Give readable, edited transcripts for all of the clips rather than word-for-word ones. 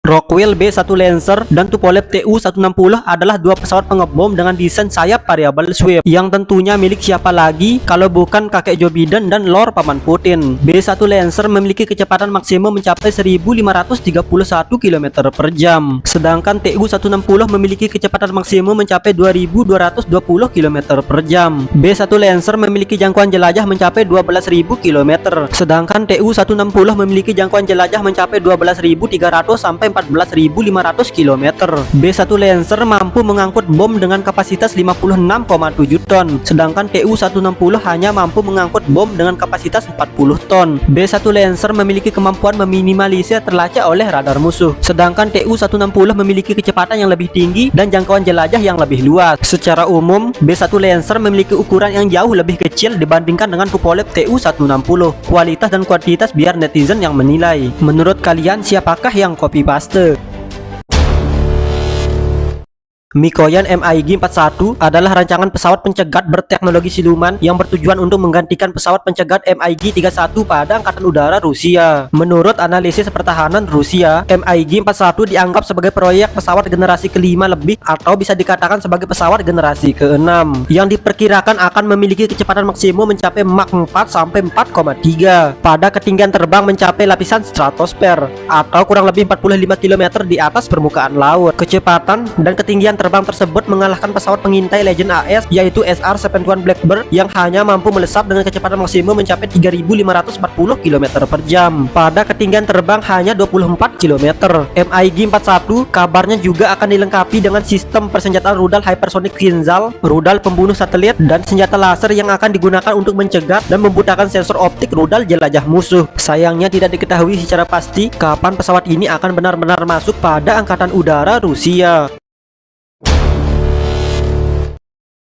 Rockwell B-1 Lancer dan Tupolev Tu-160 adalah dua pesawat pengebom dengan desain sayap variabel sweep yang tentunya milik siapa lagi kalau bukan kakek Joe Biden dan Lord Paman Putin. B-1 Lancer memiliki kecepatan maksimum mencapai 1531 km per jam, sedangkan Tu-160 memiliki kecepatan maksimum mencapai 2220 km per jam. B-1 Lancer memiliki jangkauan jelajah mencapai 12.000 km, sedangkan Tu-160 memiliki jangkauan jelajah mencapai 12.300 sampai 14.500 km. B-1 Lancer mampu mengangkut bom dengan kapasitas 56,7 ton, sedangkan Tu-160 hanya mampu mengangkut bom dengan kapasitas 40 ton. B-1 Lancer memiliki kemampuan meminimalisir terlacak oleh radar musuh, sedangkan Tu-160 memiliki kecepatan yang lebih tinggi dan jangkauan jelajah yang lebih luas. Secara umum, B-1 Lancer memiliki ukuran yang jauh lebih kecil dibandingkan dengan Tupolev Tu-160. Kualitas dan kuantitas biar netizen yang menilai. Menurut kalian siapakah yang copy paste? Mikoyan MiG-41 adalah rancangan pesawat pencegat berteknologi siluman yang bertujuan untuk menggantikan pesawat pencegat MiG-31 pada Angkatan Udara Rusia. Menurut analisis pertahanan Rusia, MiG-41 dianggap sebagai proyek pesawat generasi kelima lebih atau bisa dikatakan sebagai pesawat generasi ke-6 yang diperkirakan akan memiliki kecepatan maksimum mencapai Mach 4 sampai 4,3 pada ketinggian terbang mencapai lapisan stratosfer atau kurang lebih 45 km di atas permukaan laut. Kecepatan dan ketinggian terbang tersebut mengalahkan pesawat pengintai Legend AS yaitu SR-71 Blackbird yang hanya mampu melesat dengan kecepatan maksimum mencapai 3.540 km per jam pada ketinggian terbang hanya 24 km. MiG-41 kabarnya juga akan dilengkapi dengan sistem persenjataan rudal hypersonic Kinzhal, rudal pembunuh satelit, dan senjata laser yang akan digunakan untuk mencegat dan membutakan sensor optik rudal jelajah musuh. Sayangnya tidak diketahui secara pasti kapan pesawat ini akan benar-benar masuk pada Angkatan Udara Rusia.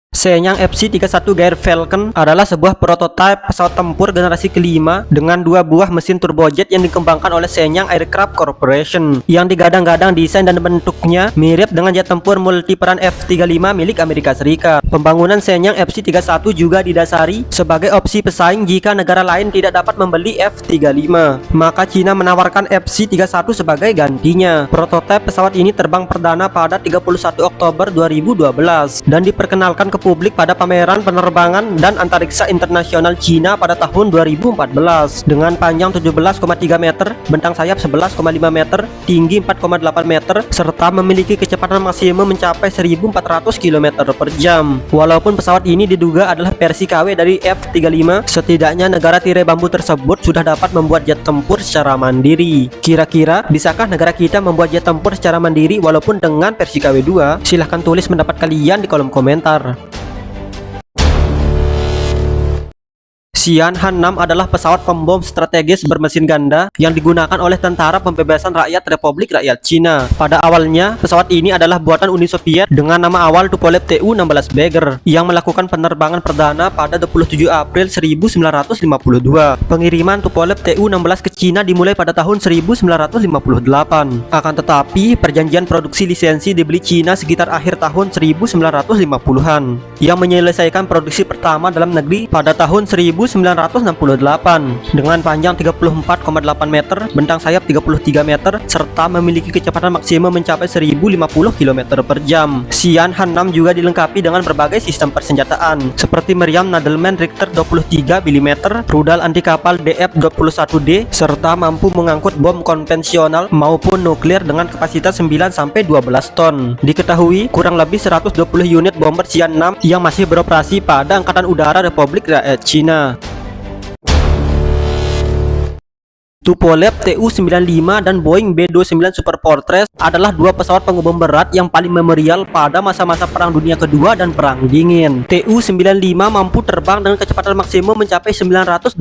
Shenyang FC-31 Gear Falcon adalah sebuah prototipe pesawat tempur generasi kelima dengan dua buah mesin turbojet yang dikembangkan oleh Shenyang Aircraft Corporation yang digadang-gadang desain dan bentuknya mirip dengan jet tempur multiperan F-35 milik Amerika Serikat. Pembangunan Shenyang FC-31 juga didasari sebagai opsi pesaing jika negara lain tidak dapat membeli F-35, maka Cina menawarkan FC-31 sebagai gantinya. Prototipe pesawat ini terbang perdana pada 31 Oktober 2012 dan diperkenalkan ke publik pada pameran penerbangan dan antariksa internasional Cina pada tahun 2014 dengan panjang 17,3 meter, bentang sayap 11,5 meter, tinggi 4,8 meter, serta memiliki kecepatan maksimum mencapai 1.400 km per jam. Walaupun pesawat ini diduga adalah versi KW dari F-35, setidaknya negara tirai bambu tersebut sudah dapat membuat jet tempur secara mandiri. Kira-kira bisakah negara kita membuat jet tempur secara mandiri walaupun dengan versi KW2? Silahkan tulis pendapat kalian di kolom komentar. Xi'an-Han 6 adalah pesawat pembom strategis bermesin ganda yang digunakan oleh Tentara Pembebasan Rakyat Republik Rakyat Cina. Pada awalnya, pesawat ini adalah buatan Uni Soviet dengan nama awal Tupolev Tu-16 Bagger yang melakukan penerbangan perdana pada 27 April 1952. Pengiriman Tupolev Tu-16 ke Cina dimulai pada tahun 1958. Akan tetapi, perjanjian produksi lisensi dibeli Cina sekitar akhir tahun 1950-an yang menyelesaikan produksi pertama dalam negeri pada tahun 1968 dengan panjang 34,8 meter, bentang sayap 33 meter, serta memiliki kecepatan maksimum mencapai 1.050 km per jam. Xi'an-Han 6 juga dilengkapi dengan berbagai sistem persenjataan seperti meriam Nadelman Richter 23 mm, rudal anti kapal DF-21D, serta mampu mengangkut bom konvensional maupun nuklir dengan kapasitas 9-12 ton. Diketahui kurang lebih 120 unit bomber Xi'an 6 yang masih beroperasi pada Angkatan Udara Republik Rakyat Cina. Tupolev Tu-95 dan Boeing B-29 Super Fortress adalah dua pesawat pengebom berat yang paling memorial pada masa-masa Perang Dunia Kedua dan Perang Dingin. Tu-95 mampu terbang dengan kecepatan maksimum mencapai 925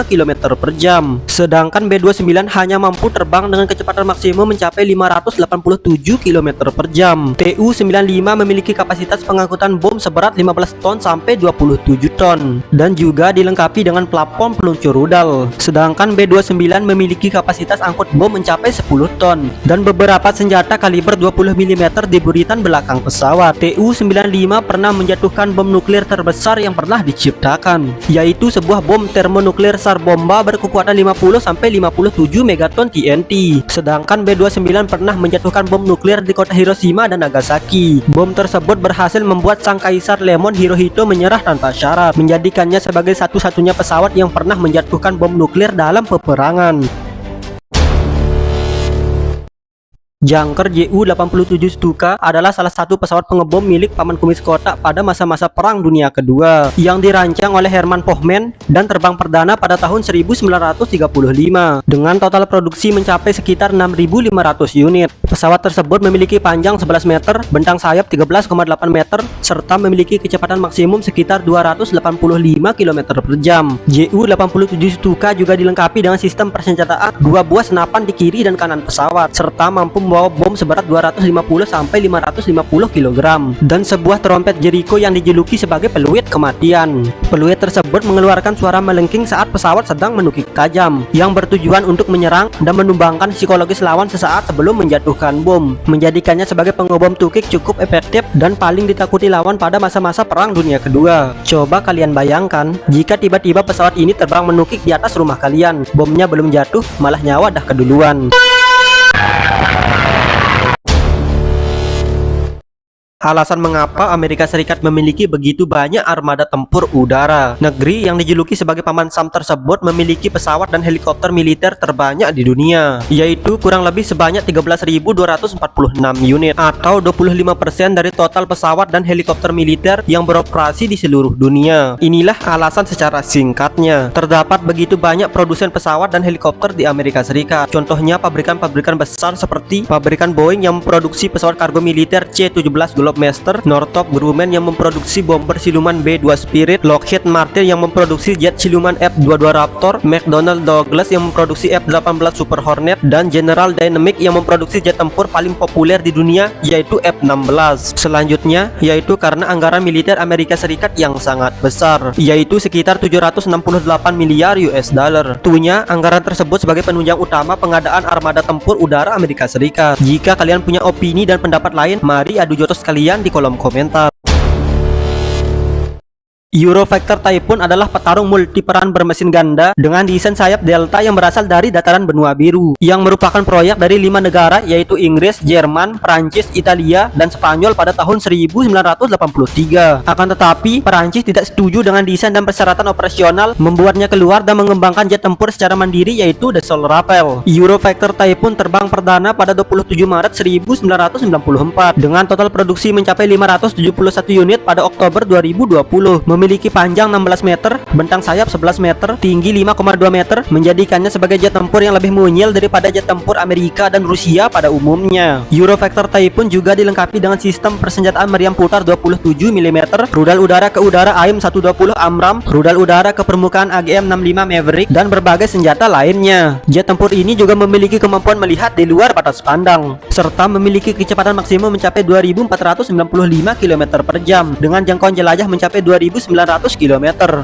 km per jam, sedangkan B-29 hanya mampu terbang dengan kecepatan maksimum mencapai 587 km per jam. Tu-95 memiliki kapasitas pengangkutan bom seberat 15 ton sampai 27 ton dan juga dilengkapi dengan plafon peluncur rudal, sedangkan B-29 dan memiliki kapasitas angkut bom mencapai 10 ton. Dan beberapa senjata kaliber 20 mm di buritan belakang pesawat. Tu-95 pernah menjatuhkan bom nuklir terbesar yang pernah diciptakan, yaitu sebuah bom termonuklir SAR bomba berkekuatan 50-57 megaton TNT. Sedangkan B-29 pernah menjatuhkan bom nuklir di kota Hiroshima dan Nagasaki. Bom tersebut berhasil membuat sang kaisar Lemon Hirohito menyerah tanpa syarat, menjadikannya sebagai satu-satunya pesawat yang pernah menjatuhkan bom nuklir dalam peperangan. Junker Ju-87 Stuka adalah salah satu pesawat pengebom milik Paman Kumis Kota pada masa-masa Perang Dunia Kedua yang dirancang oleh Herman Pohman dan terbang perdana pada tahun 1935 dengan total produksi mencapai sekitar 6.500 unit. Pesawat tersebut memiliki panjang 11 meter, bentang sayap 13,8 meter, serta memiliki kecepatan maksimum sekitar 285 km per jam. Ju-87 Stuka juga dilengkapi dengan sistem persenjataan 2 buah senapan di kiri dan kanan pesawat, serta mampu membawa bom seberat 250-550 kg dan sebuah trompet Jericho yang dijuluki sebagai peluit kematian. Peluit tersebut mengeluarkan suara melengking saat pesawat sedang menukik tajam, yang bertujuan untuk menyerang dan menumbangkan psikologis lawan sesaat sebelum menjatuhkan bom, menjadikannya sebagai pengebom tukik cukup efektif dan paling ditakuti lawan pada masa-masa Perang Dunia Kedua. Coba kalian bayangkan jika tiba-tiba pesawat ini terbang menukik di atas rumah kalian, bomnya belum jatuh malah nyawa dah keduluan. Alasan mengapa Amerika Serikat memiliki begitu banyak armada tempur udara. Negeri yang dijuluki sebagai Paman Sam tersebut memiliki pesawat dan helikopter militer terbanyak di dunia, yaitu kurang lebih sebanyak 13.246 unit atau 25% dari total pesawat dan helikopter militer yang beroperasi di seluruh dunia. Inilah alasan secara singkatnya. Terdapat begitu banyak produsen pesawat dan helikopter di Amerika Serikat. Contohnya pabrikan-pabrikan besar seperti pabrikan Boeing yang memproduksi pesawat kargo militer C-17 Globemaster, Northrop Grumman yang memproduksi bomber siluman B-2 Spirit, Lockheed Martin yang memproduksi jet siluman F-22 Raptor, McDonnell Douglas yang memproduksi F-18 Super Hornet, dan General Dynamics yang memproduksi jet tempur paling populer di dunia yaitu F-16. Selanjutnya yaitu karena anggaran militer Amerika Serikat yang sangat besar, yaitu sekitar 768 miliar US dollar. Tentunya anggaran tersebut sebagai penunjang utama pengadaan armada tempur udara Amerika Serikat. Jika kalian punya opini dan pendapat lain, mari adu jotos kalian di kolom komentar. Eurofactor Typhoon adalah petarung multiperan bermesin ganda dengan desain sayap delta yang berasal dari dataran benua biru, yang merupakan proyek dari 5 negara yaitu Inggris, Jerman, Prancis, Italia, dan Spanyol pada tahun 1983. Akan tetapi, Prancis tidak setuju dengan desain dan persyaratan operasional, membuatnya keluar dan mengembangkan jet tempur secara mandiri yaitu Dassault Rafale. Eurofactor Typhoon terbang perdana pada 27 Maret 1994 dengan total produksi mencapai 571 unit pada Oktober 2020. Memiliki panjang 16 meter, bentang sayap 11 meter, tinggi 5,2 meter, menjadikannya sebagai jet tempur yang lebih mungil daripada jet tempur Amerika dan Rusia pada umumnya. Eurofactor Typhoon juga dilengkapi dengan sistem persenjataan meriam putar 27 mm, rudal udara ke udara AIM-120 Amram, rudal udara ke permukaan AGM-65 Maverick, dan berbagai senjata lainnya. Jet tempur ini juga memiliki kemampuan melihat di luar batas pandang, serta memiliki kecepatan maksimum mencapai 2.495 km per jam dengan jangkauan jelajah mencapai 2.900 km.